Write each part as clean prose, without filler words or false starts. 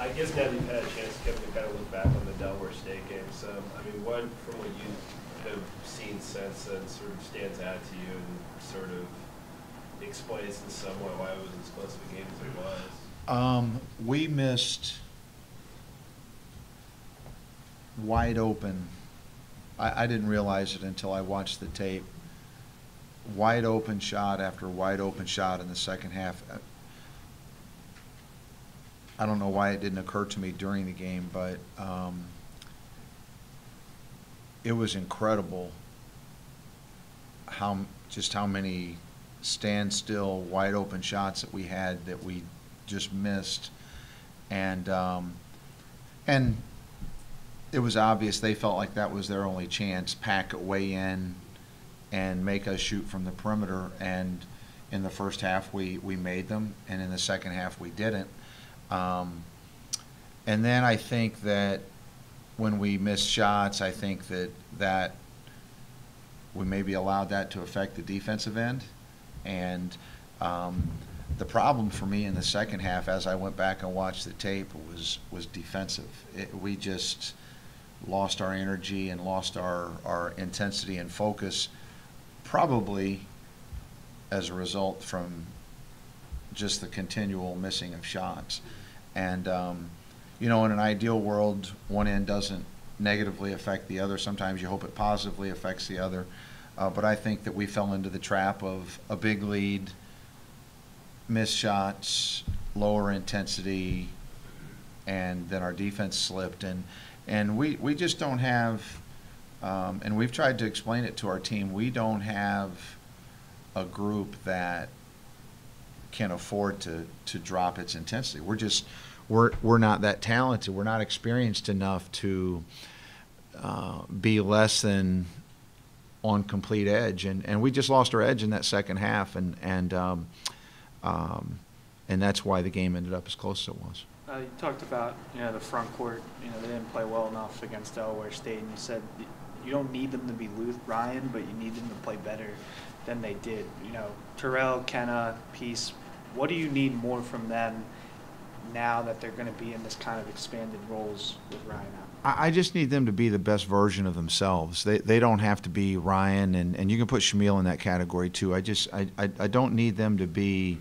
I guess now that you've had a chance, Kevin, to kind of look back on the Delaware State games, I mean, what from what you have seen since then sort of stands out to you and sort of explains in some way why it was as close of a game as it was? We missed wide open. I didn't realize it until I watched the tape. Wide open shot after wide open shot in the second half. I don't know why it didn't occur to me during the game, but it was incredible how many standstill wide open shots that we had that we just missed, and it was obvious they felt like that was their only chance. Pack it way in and make us shoot from the perimeter, and in the first half we made them, and in the second half we didn't. And then I think that when we missed shots, I think that we maybe allowed that to affect the defensive end. And the problem for me in the second half, as I went back and watched the tape, was defensive. We just lost our energy and lost our intensity and focus, probably as a result from just the continual missing of shots. And you know, in an ideal world, one end doesn't negatively affect the other. Sometimes you hope it positively affects the other. But I think that we fell into the trap of a big lead, missed shots, lower intensity, and then our defense slipped. And we just don't have, and we've tried to explain it to our team, we don't have a group that can afford to drop its intensity. We're not that talented. We're not experienced enough to be less than on complete edge, and we just lost our edge in that second half, and that's why the game ended up as close as it was. You talked about the front court. They didn't play well enough against Delaware State, and you said you don't need them to be Ryan, but you need them to play better than they did. Terrell, Kenna, Peace. What do you need more from them now that they're going to be in this kind of expanded roles with Ryan out? I just need them to be the best version of themselves. They don't have to be Ryan, and you can put Shamil in that category too. I don't need them to be.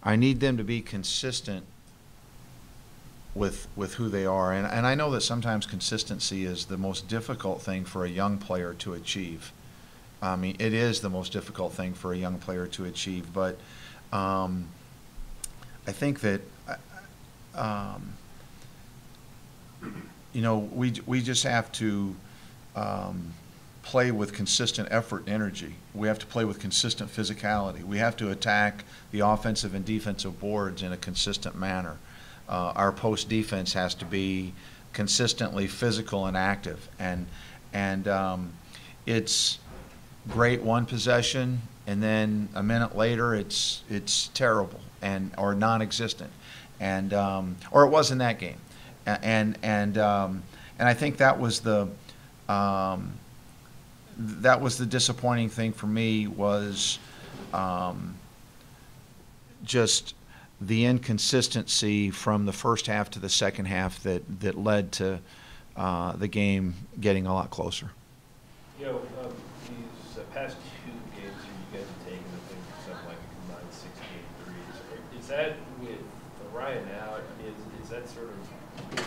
I need them to be consistent with who they are, and I know that sometimes consistency is the most difficult thing for a young player to achieve. I mean, it is the most difficult thing for a young player to achieve, but I think that we just have to play with consistent effort and energy. We have to play with consistent physicality. We have to attack the offensive and defensive boards in a consistent manner. Our post defense has to be consistently physical and active, and it's great one possession, and then a minute later it's terrible or non-existent, and or it was in that game, and I think that was the disappointing thing for me was just the inconsistency from the first half to the second half that led to the game getting a lot closer. These past two games you guys have taken, I think, something like a combined 16 threes. Is that with Ryan out? I mean, is that sort of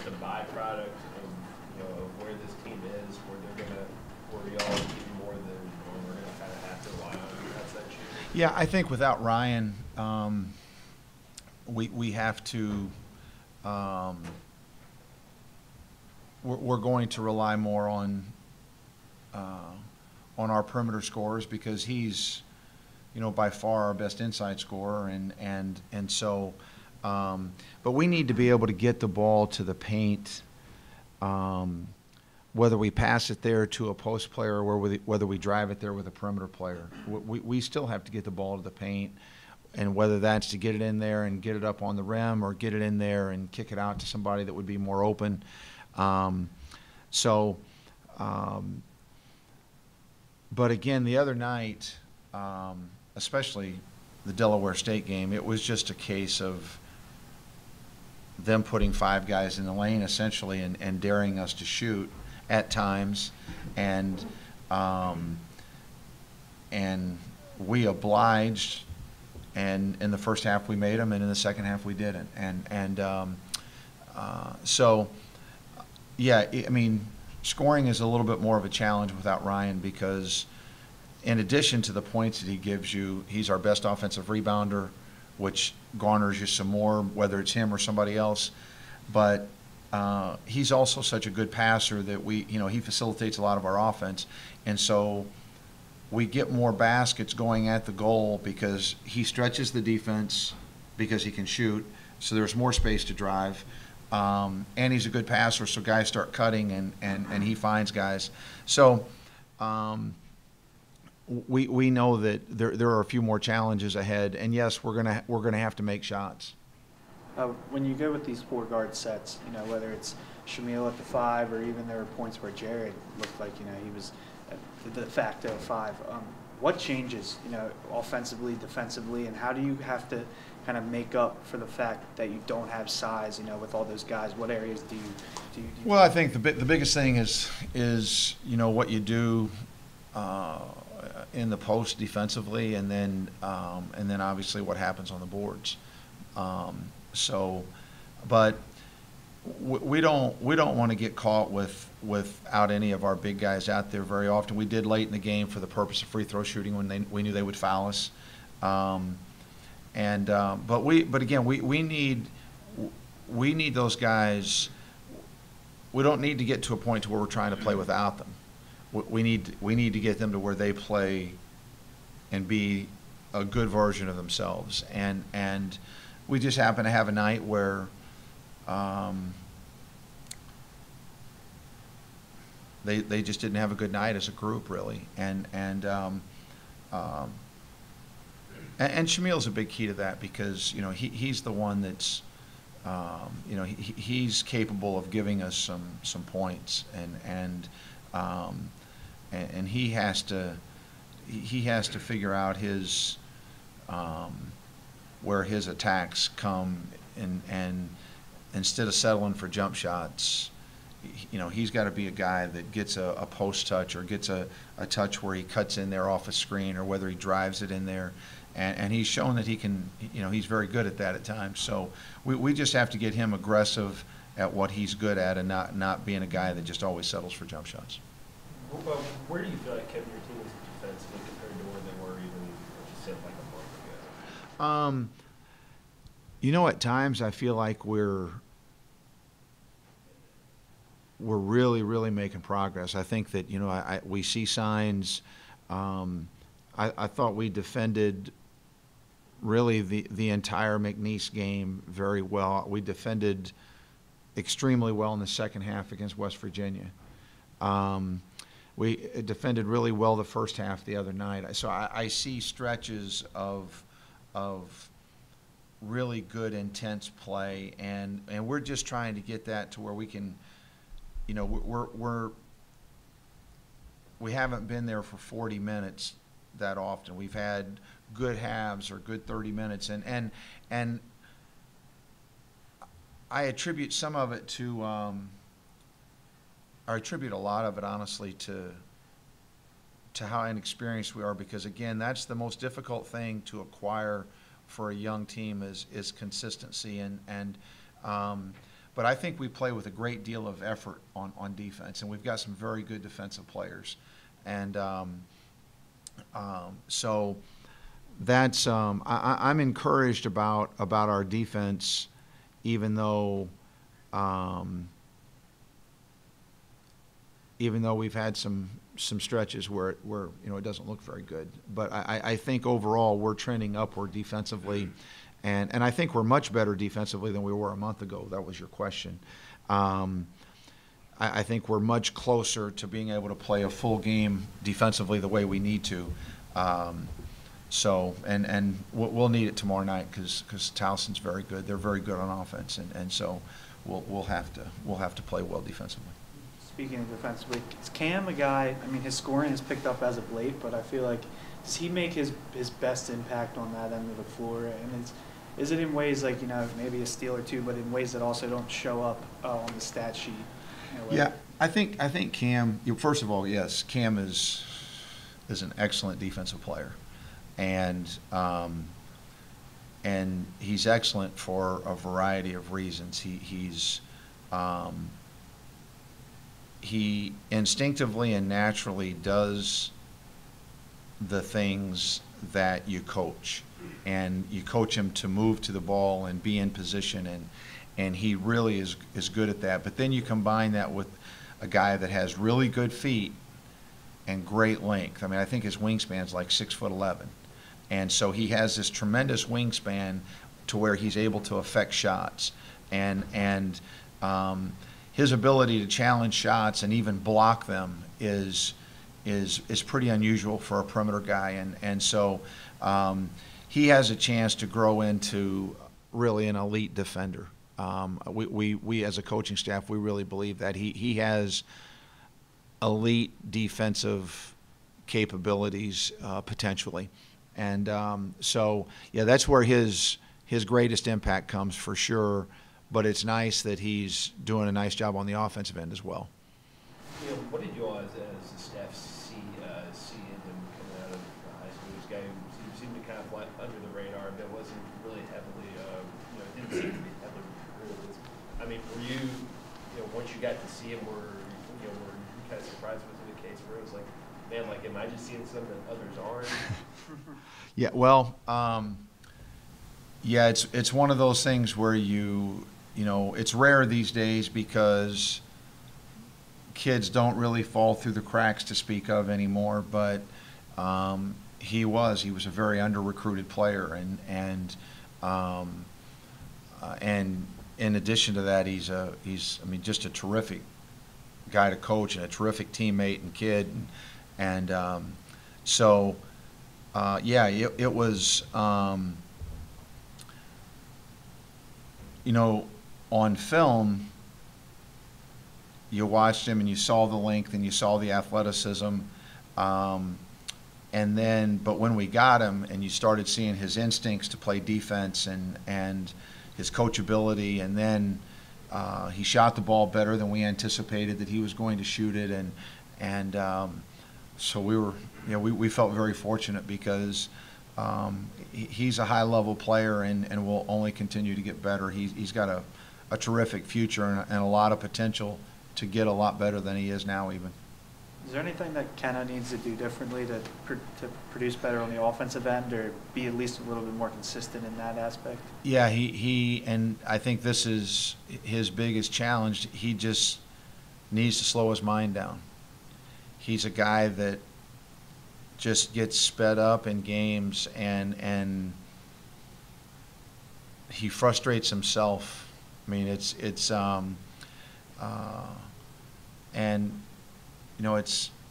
the byproduct of where this team is, where we all need more than we're going to kind of have to rely on? How's that change? Yeah, I think without Ryan, we have to. We're going to rely more on our perimeter scorers because he's, by far our best inside scorer, and so. But we need to be able to get the ball to the paint, whether we pass it there to a post player or whether we drive it there with a perimeter player. We still have to get the ball to the paint, and whether that's to get it in there and get it up on the rim or get it in there and kick it out to somebody that would be more open. But again, the other night, especially the Delaware State game, it was just a case of them putting 5 guys in the lane essentially and daring us to shoot at times, and we obliged, and in the first half we made them, and in the second half we didn't, so yeah, I mean, scoring is a little bit more of a challenge without Ryan, because in addition to the points that he gives you, he's our best offensive rebounder, which garners you some more, whether it's him or somebody else. But he's also such a good passer that he facilitates a lot of our offense. And so we get more baskets going at the goal because he stretches the defense because he can shoot. So there's more space to drive. And he's a good passer, so guys start cutting and he finds guys. So we know that there are a few more challenges ahead, and yes, we're gonna have to make shots. When you go with these 4 guard sets, whether it's Shamil at the 5 or even there were points where Jared looked like he was the de facto 5. What changes, offensively, defensively, and how do you have to kind of make up for the fact that you don't have size, with all those guys? What areas do you Well, I think the biggest thing is what you do in the post defensively, and then obviously what happens on the boards. But we don't want to get caught without any of our big guys out there very often. We did late in the game for the purpose of free throw shooting when we knew they would foul us. But again, we need those guys. We don't need to get to a point to where we're trying to play without them. We need to get them to where they play and be a good version of themselves. And we just happen to have a night where they just didn't have a good night as a group, really. And Shamil's a big key to that, because he's the one that's he's capable of giving us some points, and he has to figure out his where his attacks come, and instead of settling for jump shots, he's got to be a guy that gets a post touch, or gets a touch where he cuts in there off a screen, or whether he drives it in there. And he's shown that he can, he's very good at that at times. So we just have to get him aggressive at what he's good at, and not being a guy that just always settles for jump shots. Well, where do you feel like, Kevin, your team is defensively compared to where they were even, just said, like a month ago? At times I feel like we're really, really making progress. I think that, we see signs. I thought we defended really the entire McNeese game very well. We defended extremely well in the second half against West Virginia. We defended really well the first half the other night. So I see stretches of really good, intense play, and we're just trying to get that to where we can, we haven't been there for 40 minutes that often. We've had good halves or good 30 minutes, and I attribute some of it to I attribute a lot of it, honestly, to how inexperienced we are, because again, that's the most difficult thing to acquire for a young team is consistency, but I think we play with a great deal of effort on defense, and we've got some very good defensive players, and so that's I'm encouraged about our defense, even though we've had some stretches where it doesn't look very good. But I think overall we're trending upward defensively, and I think we're much better defensively than we were a month ago. That was your question. I think we're much closer to being able to play a full game defensively the way we need to. So we'll need it tomorrow night, because Towson's very good. They're very good on offense, and so we'll have to play well defensively. Speaking of defensively, is Cam a guy? I mean, his scoring has picked up as of late, but I feel like, does he make his best impact on that end of the floor? And Is it in ways like, maybe a steal or two, but in ways that also don't show up on the stat sheet? Yeah, I think Cam. First of all, yes, Cam is an excellent defensive player, and he's excellent for a variety of reasons. He instinctively and naturally does the things that you coach, and you coach him to move to the ball and be in position, and he really is good at that. But then you combine that with a guy that has really good feet and great length. I mean, I think his wingspan's like 6'11", and so he has this tremendous wingspan to where he's able to affect shots, and his ability to challenge shots and even block them is pretty unusual for a perimeter guy, and so he has a chance to grow into really an elite defender. We as a coaching staff, we really believe that he has elite defensive capabilities potentially, and so yeah, that's where his greatest impact comes for sure. But it's nice that he's doing a nice job on the offensive end as well. What did you all as the staff see in him coming out of high school? This guy who seemed to kind of fly under the radar, but wasn't really heavily, didn't seem to be heavily recruited. I mean, were you, once you got to see him, were you kind of surprised with the case where it was like, man, like, am I just seeing something that others aren't? Yeah, well, yeah, it's one of those things where it's rare these days because kids don't really fall through the cracks to speak of anymore. But he was a very under-recruited player, and in addition to that, he's just a terrific guy to coach and a terrific teammate and kid, and so yeah, it was. On film, you watched him and you saw the length and you saw the athleticism, but when we got him and you started seeing his instincts to play defense and his coachability, and then he shot the ball better than we anticipated that he was going to shoot it, and so we felt very fortunate because he's a high-level player and will only continue to get better. He's got a terrific future and a lot of potential to get a lot better than he is now even. Is there anything that Kenna needs to do differently to produce better on the offensive end, or be at least a little bit more consistent in that aspect? Yeah, he and I think this is his biggest challenge. He just needs to slow his mind down. He's a guy that just gets sped up in games, and he frustrates himself. I mean, it's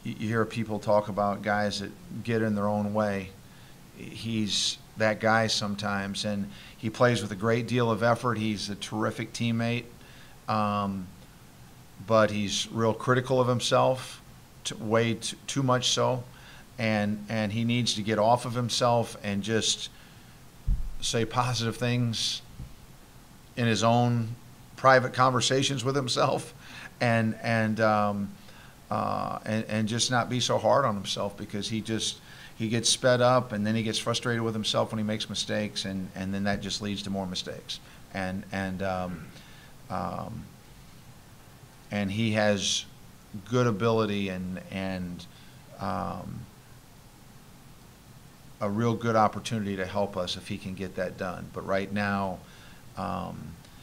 you hear people talk about guys that get in their own way. He's that guy sometimes, and he plays with a great deal of effort. He's a terrific teammate, but he's real critical of himself, way too much so. And he needs to get off of himself and just say positive things in his own private conversations with himself, and just not be so hard on himself, because he gets sped up and then he gets frustrated with himself when he makes mistakes, and then that just leads to more mistakes. And he has good ability and a real good opportunity to help us if he can get that done. But right now,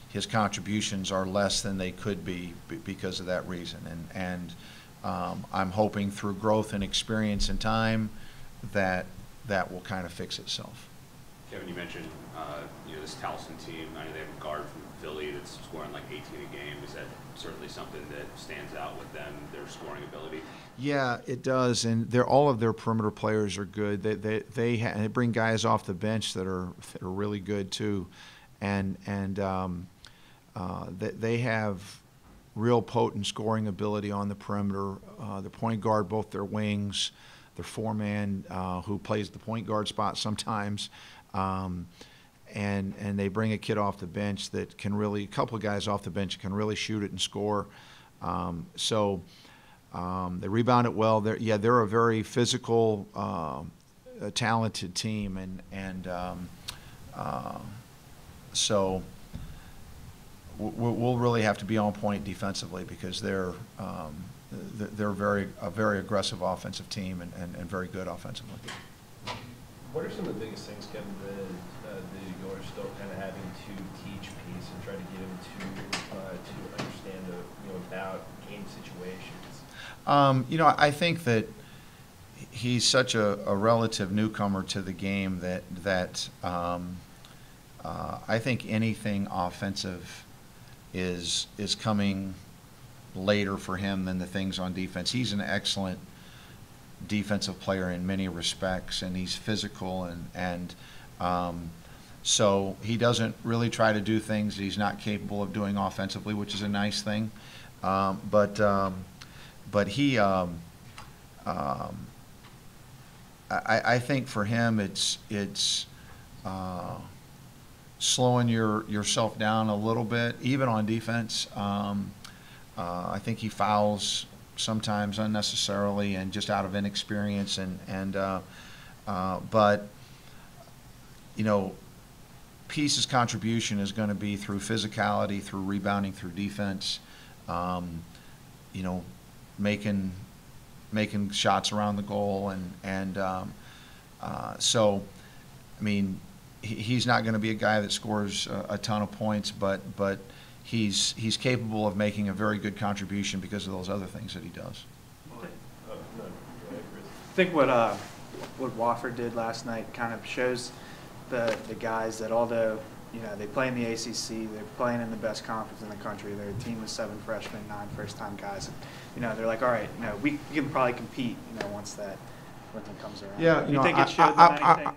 his contributions are less than they could be because of that reason. And I'm hoping through growth and experience and time that will kind of fix itself. Kevin, you mentioned this Towson team. I know they have a guard from Philly that's scoring like 18 a game. Is that certainly something that stands out with them, their scoring ability? Yeah, it does, and all of their perimeter players are good. They bring guys off the bench that are really good too, and they have real potent scoring ability on the perimeter. The point guard, both their wings, their four-man who plays the point guard spot sometimes, and they bring a kid off the bench that can really, a couple of guys off the bench can really shoot it and score. They rebound it well. They're a very physical, talented team, so we'll really have to be on point defensively because they're a very aggressive offensive team and very good offensively. What are some of the biggest things, Kevin, that you're still kind of having to teach Peace and try to get him to understand about game situations? I think that he's such a relative newcomer to the game that I think anything offensive is coming later for him than the things on defense. He's an excellent defensive player in many respects, and he's physical, and so he doesn't really try to do things that he's not capable of doing offensively, which is a nice thing. But he, I think for him it's slowing yourself down a little bit, even on defense. I think he fouls sometimes unnecessarily and just out of inexperience, but Peace's contribution is going to be through physicality, through rebounding, through defense, making shots around the goal, so I mean he's not going to be a guy that scores a ton of points, but he's capable of making a very good contribution because of those other things that he does. I think what Wofford did last night kind of shows the guys that although they play in the ACC, they're playing in the best conference in the country. They're a team with 7 freshmen, 9 first-time guys. And, they're like, all right, we can probably compete. Once that comes around. Yeah, you think it showed them anything?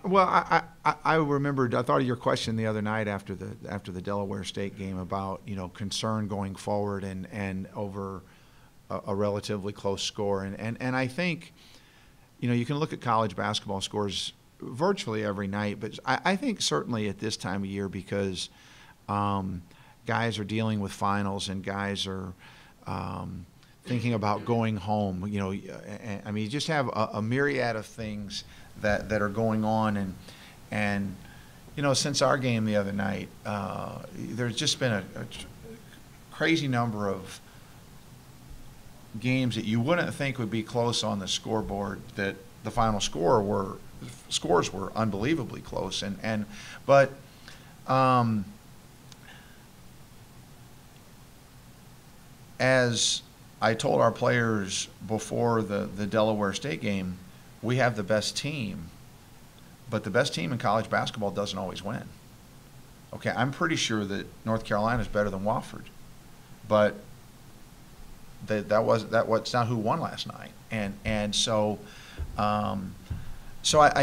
I remembered. I thought of your question the other night after the Delaware State game about concern going forward and over a relatively close score, and I think you can look at college basketball scores virtually every night, but I think certainly at this time of year because guys are dealing with finals and guys are thinking about going home. I mean, you just have a myriad of things that are going on, and since our game the other night, there's just been a crazy number of games that you wouldn't think would be close on the scoreboard that the final scores were unbelievably close, but as I told our players before the Delaware State game, we have the best team, but the best team in college basketball doesn't always win. Okay, I'm pretty sure that North Carolina is better than Wofford, but that's not who won last night, and so I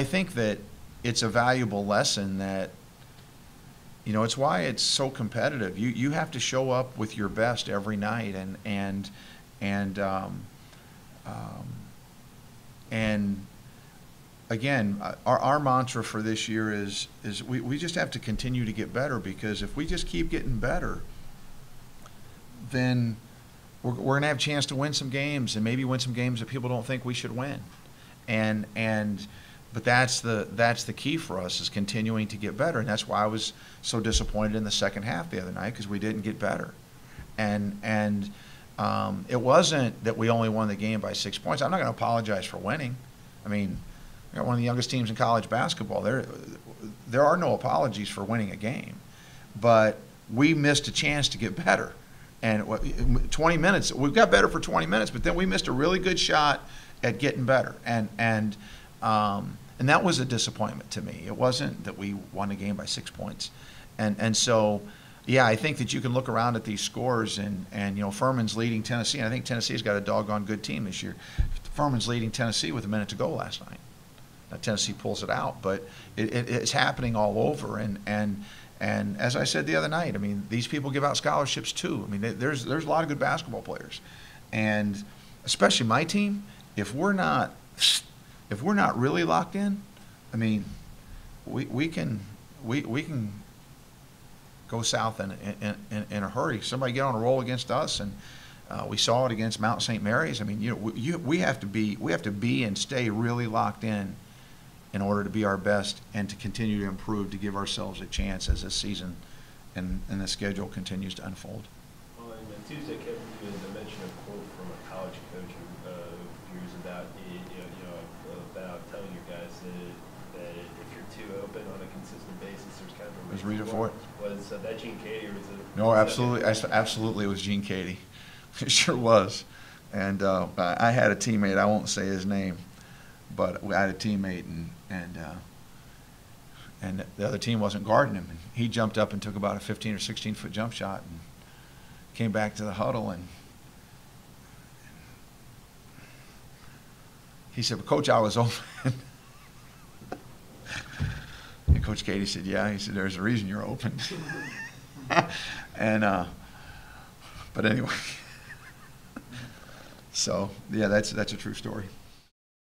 think that it's a valuable lesson that it's why it's so competitive. You have to show up with your best every night, and again, our mantra for this year is we just have to continue to get better, because if we just keep getting better, then we're going to have a chance to win some games, and maybe win some games that people don't think we should win. But that's the key for us, is continuing to get better, and that's why I was so disappointed in the second half the other night, because we didn't get better. And it wasn't that we only won the game by 6 points. I'm not going to apologize for winning. I mean, we got one of the youngest teams in college basketball. There are no apologies for winning a game, but we missed a chance to get better. And 20 minutes, we got better for 20 minutes, but then we missed a really good shot at getting better. And that was a disappointment to me. It wasn't that we won a game by 6 points. And so, yeah, I think that you can look around at these scores, and Furman's leading Tennessee, and I think Tennessee's got a doggone good team this year. Furman's leading Tennessee with a minute to go last night. Now, Tennessee pulls it out, but it's happening all over. And as I said the other night, I mean, these people give out scholarships too. I mean, there's a lot of good basketball players, and especially my team. If we're not really locked in, I mean, we can we can go south in a hurry. Somebody get on a roll against us, and we saw it against Mount St. Mary's. I mean, we have to be and stay really locked in order to be our best and to continue to improve, to give ourselves a chance as this season and the schedule continues to unfold. Well, and Tuesday, Kevin, you had mentioned a quote from a college coach years about about telling your guys that if you're too open on a consistent basis, there's kind of a There's reason for it. Was that Gene Katie or was it? No, absolutely, absolutely, it was Gene Katie. It sure was. And I had a teammate, I won't say his name, but I had a teammate, and the other team wasn't guarding him. And he jumped up and took about a 15 or 16-foot jump shot and came back to the huddle. And he said, "Well, Coach, I was open." And Coach Katie said, "Yeah." He said, "There's a reason you're open." And but anyway, so yeah, that's a true story.